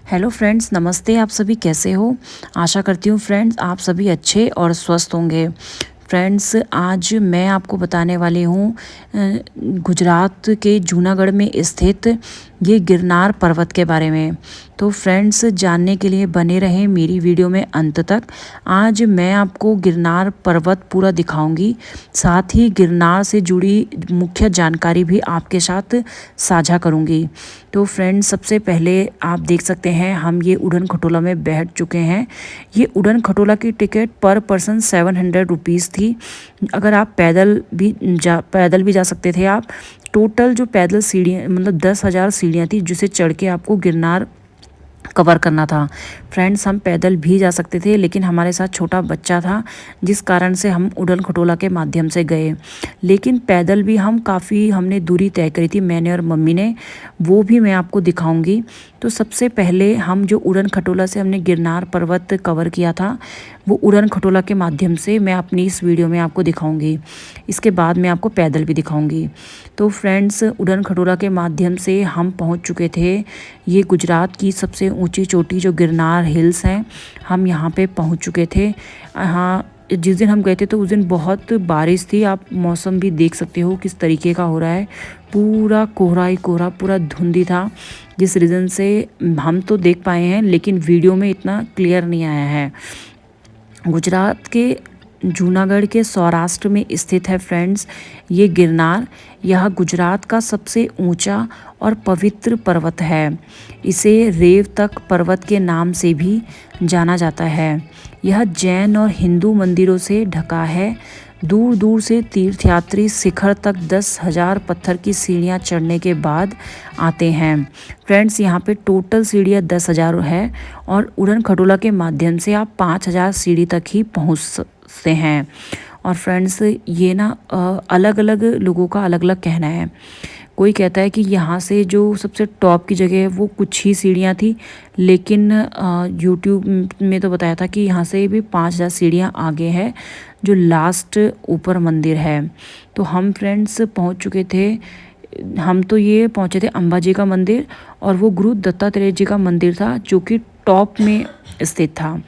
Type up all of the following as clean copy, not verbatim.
Hello friends, नमस्ते। आप सभी कैसे हो? आशा करती हूँ फ्रेंड्स आप सभी अच्छे और स्वस्थ होंगे। फ्रेंड्स, आज मैं आपको बताने वाली हूँ गुजरात के जूनागढ़ में स्थित ये गिरनार पर्वत के बारे में। तो फ्रेंड्स, जानने के लिए बने रहें मेरी वीडियो में अंत तक। आज मैं आपको गिरनार पर्वत पूरा दिखाऊंगी, साथ ही गिरनार से जुड़ी मुख्य जानकारी भी आपके साथ साझा करूंगी। तो फ्रेंड्स, सबसे पहले आप देख सकते हैं हम ये उड़न खटोला में बैठ चुके हैं। ये उड़न खटोला की टिकट पर पर्सन 700 रुपीज़ थी। अगर आप पैदल भी जा सकते थे आप। टोटल जो पैदल सीढ़ियाँ मतलब 10,000 सीढ़ियाँ थी जिसे चढ़ के आपको गिरनार कवर करना था। फ्रेंड्स, हम पैदल भी जा सकते थे लेकिन हमारे साथ छोटा बच्चा था, जिस कारण से हम उड़न खटोला के माध्यम से गए। लेकिन पैदल भी हमने दूरी तय करी थी, मैंने और मम्मी ने। वो भी मैं आपको दिखाऊंगी। तो सबसे पहले हम जो उड़न खटोला से हमने गिरनार पर्वत कवर किया था, वो उड़न खटोला के माध्यम से मैं अपनी इस वीडियो में आपको दिखाऊंगी। इसके बाद मैं आपको पैदल भी दिखाऊंगी। तो फ्रेंड्स, उड़न खटोला के माध्यम से हम पहुंच चुके थे ये गुजरात की सबसे ऊंची चोटी जो गिरनार हिल्स हैं। हम यहाँ पे पहुंच चुके थे। हाँ, जिस दिन हम गए थे तो उस दिन बहुत बारिश थी। आप मौसम भी देख सकते हो किस तरीके का हो रहा है। पूरा कोहरा ही कोहरा, पूरा धुंधी था, जिस रीज़न से हम तो देख पाए हैं लेकिन वीडियो में इतना क्लियर नहीं आया है। गुजरात के जूनागढ़ के सौराष्ट्र में स्थित है फ्रेंड्स ये गिरनार। यह गुजरात का सबसे ऊंचा और पवित्र पर्वत है। इसे रेवतक पर्वत के नाम से भी जाना जाता है। यह जैन और हिंदू मंदिरों से ढका है। दूर दूर से तीर्थयात्री शिखर तक 10,000 पत्थर की सीढ़ियाँ चढ़ने के बाद आते हैं। फ्रेंड्स, यहाँ पे टोटल सीढ़ियाँ 10,000 है और उड़न खटोला के माध्यम से आप 5,000 सीढ़ी तक ही पहुँच सकते हैं। और फ्रेंड्स, ये ना अलग अलग लोगों का अलग अलग कहना है। कोई कहता है कि यहाँ से जो सबसे टॉप की जगह है वो कुछ ही सीढ़ियाँ थी, लेकिन यूट्यूब में तो बताया था कि यहाँ से भी 5,000 सीढ़ियाँ आगे है जो लास्ट ऊपर मंदिर है। तो हम फ्रेंड्स पहुँच चुके थे। हम तो ये पहुँचे थे अंबाजी का मंदिर, और वो गुरु दत्तात्रेय जी का मंदिर था जो कि टॉप में स्थित था।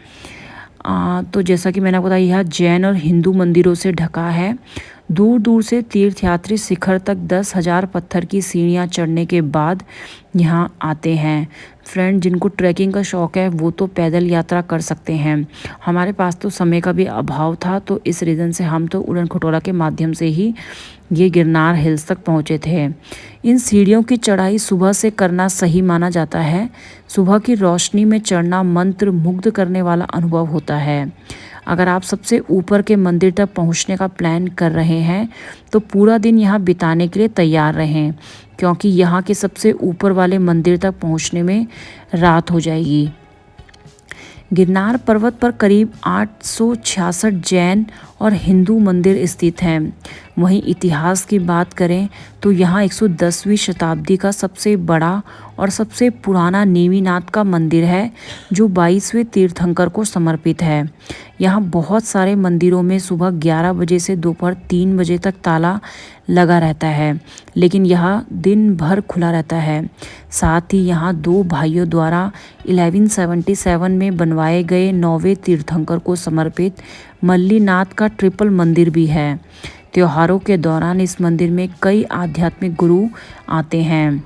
तो जैसा कि मैंने बताया, यह जैन और हिंदू मंदिरों से ढका है। दूर दूर से तीर्थयात्री शिखर तक 10,000 पत्थर की सीढ़ियाँ चढ़ने के बाद यहाँ आते हैं। फ्रेंड, जिनको ट्रैकिंग का शौक़ है वो तो पैदल यात्रा कर सकते हैं। हमारे पास तो समय का भी अभाव था, तो इस रीज़न से हम तो उड़न खटोला के माध्यम से ही ये गिरनार हिल्स तक पहुँचे थे। इन सीढ़ियों की चढ़ाई सुबह से करना सही माना जाता है। सुबह की रोशनी में चढ़ना मंत्र मुग्ध करने वाला अनुभव होता है। अगर आप सबसे ऊपर के मंदिर तक पहुंचने का प्लान कर रहे हैं तो पूरा दिन यहाँ बिताने के लिए तैयार रहें, क्योंकि यहाँ के सबसे ऊपर वाले मंदिर तक पहुंचने में रात हो जाएगी। गिरनार पर्वत पर करीब 866 जैन और हिंदू मंदिर स्थित हैं। वहीं इतिहास की बात करें तो यहाँ 110वीं शताब्दी का सबसे बड़ा और सबसे पुराना नेमिनाथ का मंदिर है, जो 22वें तीर्थंकर को समर्पित है। यहाँ बहुत सारे मंदिरों में सुबह 11 बजे से दोपहर 3 बजे तक ताला लगा रहता है, लेकिन यह दिन भर खुला रहता है। साथ ही यहाँ दो भाइयों द्वारा 1177 में बनवाए गए 9वें तीर्थंकर को समर्पित मल्लीनाथ का ट्रिपल मंदिर भी है। त्योहारों के दौरान इस मंदिर में कई आध्यात्मिक गुरु आते हैं।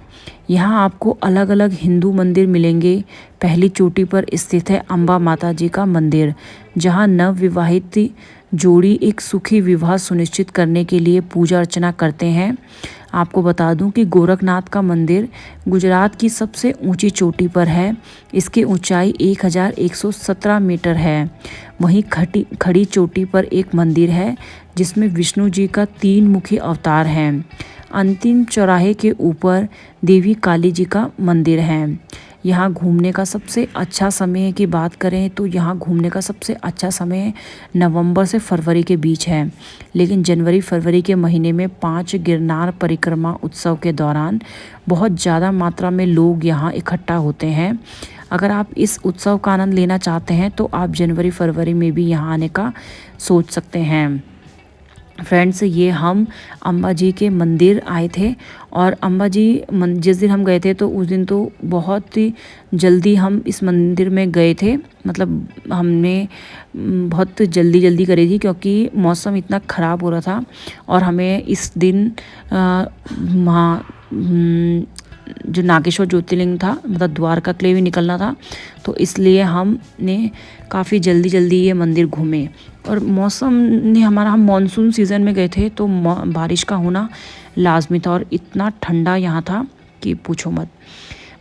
यहाँ आपको अलग अलग हिंदू मंदिर मिलेंगे। पहली चोटी पर स्थित है अम्बा माता जी का मंदिर, जहाँ नवविवाहित जोड़ी एक सुखी विवाह सुनिश्चित करने के लिए पूजा अर्चना करते हैं। आपको बता दूं कि गोरखनाथ का मंदिर गुजरात की सबसे ऊंची चोटी पर है। इसकी ऊंचाई 1117 मीटर है। वहीं खड़ी चोटी पर एक मंदिर है जिसमें विष्णु जी का 3 मुखी अवतार हैं। अंतिम चौराहे के ऊपर देवी काली जी का मंदिर है। यहाँ घूमने का सबसे अच्छा समय की बात करें तो यहाँ घूमने का सबसे अच्छा समय नवंबर से फरवरी के बीच है, लेकिन जनवरी फरवरी के महीने में 5 गिरनार परिक्रमा उत्सव के दौरान बहुत ज़्यादा मात्रा में लोग यहाँ इकट्ठा होते हैं। अगर आप इस उत्सव का आनंद लेना चाहते हैं तो आप जनवरी फरवरी में भी यहाँ आने का सोच सकते हैं। फ्रेंड्स ये हम अम्बा जी के मंदिर आए थे और अम्बा जी जिस दिन हम गए थे तो उस दिन तो बहुत ही जल्दी हम इस मंदिर में गए थे। मतलब हमने बहुत जल्दी जल्दी करी थी क्योंकि मौसम इतना ख़राब हो रहा था और हमें इस दिन वहाँ जो नागेश्वर ज्योतिर्लिंग था मतलब द्वारका के लिए भी निकलना था, तो इसलिए हमने काफ़ी जल्दी जल्दी ये मंदिर घूमे। और मौसम ने हमारा, हम मानसून सीज़न में गए थे तो बारिश का होना लाजमी था और इतना ठंडा यहाँ था कि पूछो मत।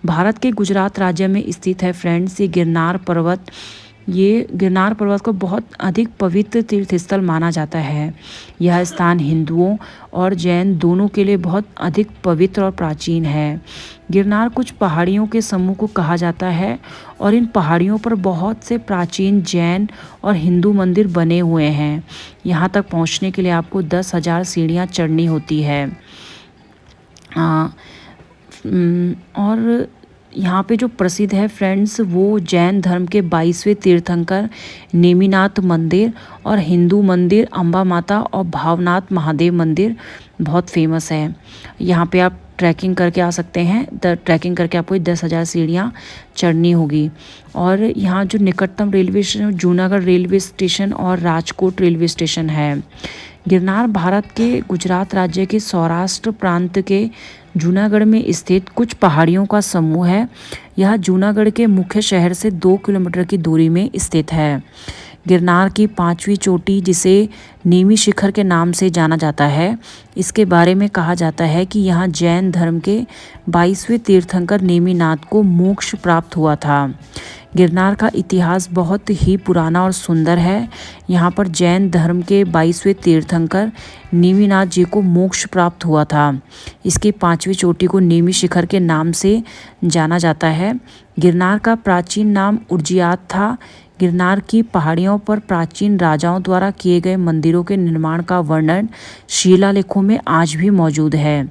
भारत के गुजरात राज्य में स्थित है फ्रेंड्स ये गिरनार पर्वत। ये गिरनार पर्वत को बहुत अधिक पवित्र तीर्थस्थल माना जाता है। यह स्थान हिंदुओं और जैन दोनों के लिए बहुत अधिक पवित्र और प्राचीन है। गिरनार कुछ पहाड़ियों के समूह को कहा जाता है और इन पहाड़ियों पर बहुत से प्राचीन जैन और हिंदू मंदिर बने हुए हैं। यहाँ तक पहुँचने के लिए आपको 10,000 सीढ़ियाँ चढ़नी होती है। और यहाँ पे जो प्रसिद्ध है फ्रेंड्स वो जैन धर्म के 22वें तीर्थंकर नेमिनाथ मंदिर और हिंदू मंदिर अम्बा माता और भावनाथ महादेव मंदिर बहुत फेमस है। यहाँ पे आप ट्रैकिंग करके आ सकते हैं। ट्रैकिंग करके आपको 10,000 सीढ़ियाँ चढ़नी होगी। और यहाँ जो निकटतम railway station Junagadh railway station और राजकोट रेलवे स्टेशन है। गिरनार भारत के गुजरात राज्य के सौराष्ट्र प्रांत के जूनागढ़ में स्थित कुछ पहाड़ियों का समूह है। यह जूनागढ़ के मुख्य शहर से 2 किलोमीटर की दूरी में स्थित है। गिरनार की 5वीं चोटी जिसे नेमी शिखर के नाम से जाना जाता है, इसके बारे में कहा जाता है कि यहाँ जैन धर्म के 22वें तीर्थंकर नेमिनाथ को मोक्ष प्राप्त हुआ था। गिरनार का इतिहास बहुत ही पुराना और सुंदर है। यहाँ पर जैन धर्म के 22वें तीर्थंकर नेमिनाथ जी को मोक्ष प्राप्त हुआ था। इसकी 5वीं चोटी को नेमी शिखर के नाम से जाना जाता है। गिरनार का प्राचीन नाम उर्जियात था। गिरनार की पहाड़ियों पर प्राचीन राजाओं द्वारा किए गए मंदिरों के निर्माण का वर्णन शिलालेखों में आज भी मौजूद है।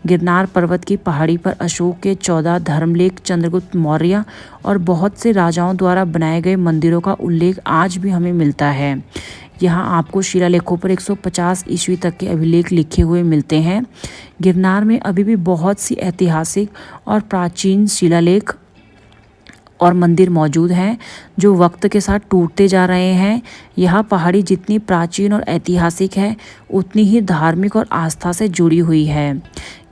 गिरनार पर्वत की पहाड़ी पर अशोक के 14 धर्मलेख, चंद्रगुप्त मौर्य और बहुत से राजाओं द्वारा बनाए गए मंदिरों का उल्लेख आज भी हमें मिलता है। यहाँ आपको शिलालेखों पर 150 ईस्वी तक के अभिलेख लिखे हुए मिलते हैं। गिरनार में अभी भी बहुत सी ऐतिहासिक और प्राचीन शिलालेख और मंदिर मौजूद हैं जो वक्त के साथ टूटते जा रहे हैं। यह पहाड़ी जितनी प्राचीन और ऐतिहासिक है उतनी ही धार्मिक और आस्था से जुड़ी हुई है।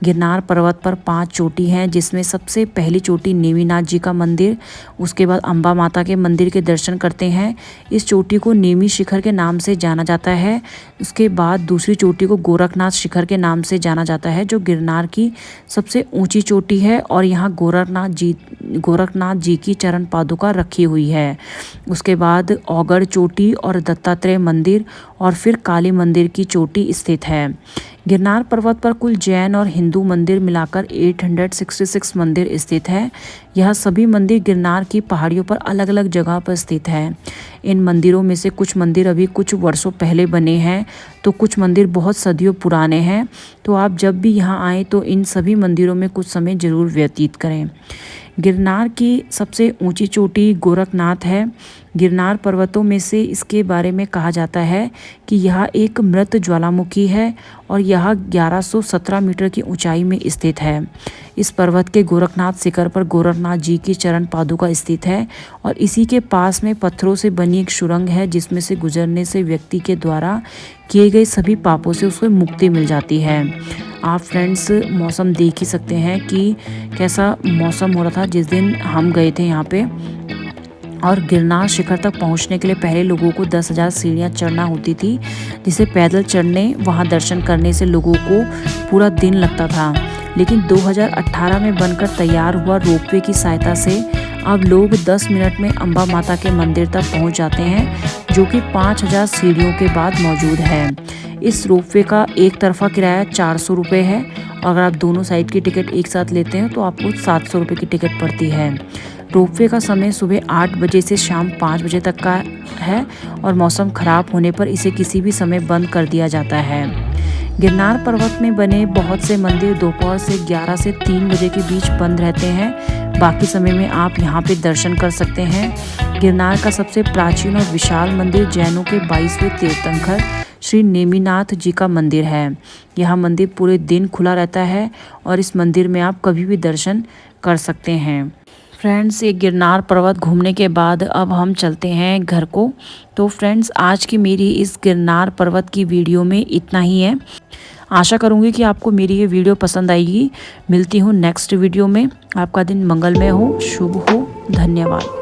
गिरनार पर्वत पर 5 चोटी हैं जिसमें सबसे पहली चोटी नेमिनाथ जी का मंदिर, उसके बाद अम्बा माता के मंदिर के दर्शन करते हैं। इस चोटी को नेमी शिखर के नाम से जाना जाता है। उसके बाद दूसरी चोटी को गोरखनाथ शिखर के नाम से जाना जाता है जो गिरनार की सबसे ऊंची चोटी है और यहाँ गोरखनाथ जी की चरण पादुका रखी हुई है। उसके बाद औगड़ चोटी और दत्तात्रेय मंदिर और फिर काली मंदिर की चोटी स्थित है। गिरनार पर्वत पर कुल जैन और हिंदू मंदिर मिलाकर 866 मंदिर स्थित है। यह सभी मंदिर गिरनार की पहाड़ियों पर अलग अलग जगह पर स्थित है। इन मंदिरों में से कुछ मंदिर अभी कुछ वर्षों पहले बने हैं तो कुछ मंदिर बहुत सदियों पुराने हैं। तो आप जब भी यहाँ आएँ तो इन सभी मंदिरों में कुछ समय जरूर व्यतीत करें। गिरनार की सबसे ऊंची चोटी गोरखनाथ है। गिरनार पर्वतों में से इसके बारे में कहा जाता है कि यह एक मृत ज्वालामुखी है और यह 1117 मीटर की ऊंचाई में स्थित है। इस पर्वत के गोरखनाथ शिखर पर गोरखनाथ जी की चरण पादुका स्थित है और इसी के पास में पत्थरों से बनी एक सुरंग है जिसमें से गुजरने से व्यक्ति के द्वारा किए गए सभी पापों से उसको मुक्ति मिल जाती है। आप फ्रेंड्स मौसम देख ही सकते हैं कि कैसा मौसम हो रहा था जिस दिन हम गए थे यहाँ पे। और गिरनार शिखर तक पहुँचने के लिए पहले लोगों को 10,000 सीढ़ियाँ चढ़ना होती थी, जिसे पैदल चढ़ने वहाँ दर्शन करने से लोगों को पूरा दिन लगता था। लेकिन 2018 में बनकर तैयार हुआ रोपवे की सहायता से अब लोग 10 मिनट में अम्बा माता के मंदिर तक पहुँच जाते हैं जो कि 5,000 सीढ़ियों के बाद मौजूद है। इस रोपवे का एक तरफा किराया 400 रुपये है और अगर आप दोनों साइड की टिकट एक साथ लेते हैं तो आपको 700 रुपये की टिकट पड़ती है। रोपवे का समय सुबह 8 बजे से शाम 5 बजे तक का है और मौसम खराब होने पर इसे किसी भी समय बंद कर दिया जाता है। गिरनार पर्वत में बने बहुत से मंदिर दोपहर से 11 से 3 बजे के बीच बंद रहते हैं। बाकी समय में आप यहाँ पे दर्शन कर सकते हैं। गिरनार का सबसे प्राचीन और विशाल मंदिर जैनों के 22वें तीर्थंकर श्री नेमिनाथ जी का मंदिर है। यह मंदिर पूरे दिन खुला रहता है और इस मंदिर में आप कभी भी दर्शन कर सकते हैं। फ्रेंड्स, ये गिरनार पर्वत घूमने के बाद अब हम चलते हैं घर को। तो फ्रेंड्स, आज की मेरी इस गिरनार पर्वत की वीडियो में इतना ही है। आशा करूँगी कि आपको मेरी ये वीडियो पसंद आएगी। मिलती हूँ नेक्स्ट वीडियो में। आपका दिन मंगलमय हो, शुभ हो। धन्यवाद।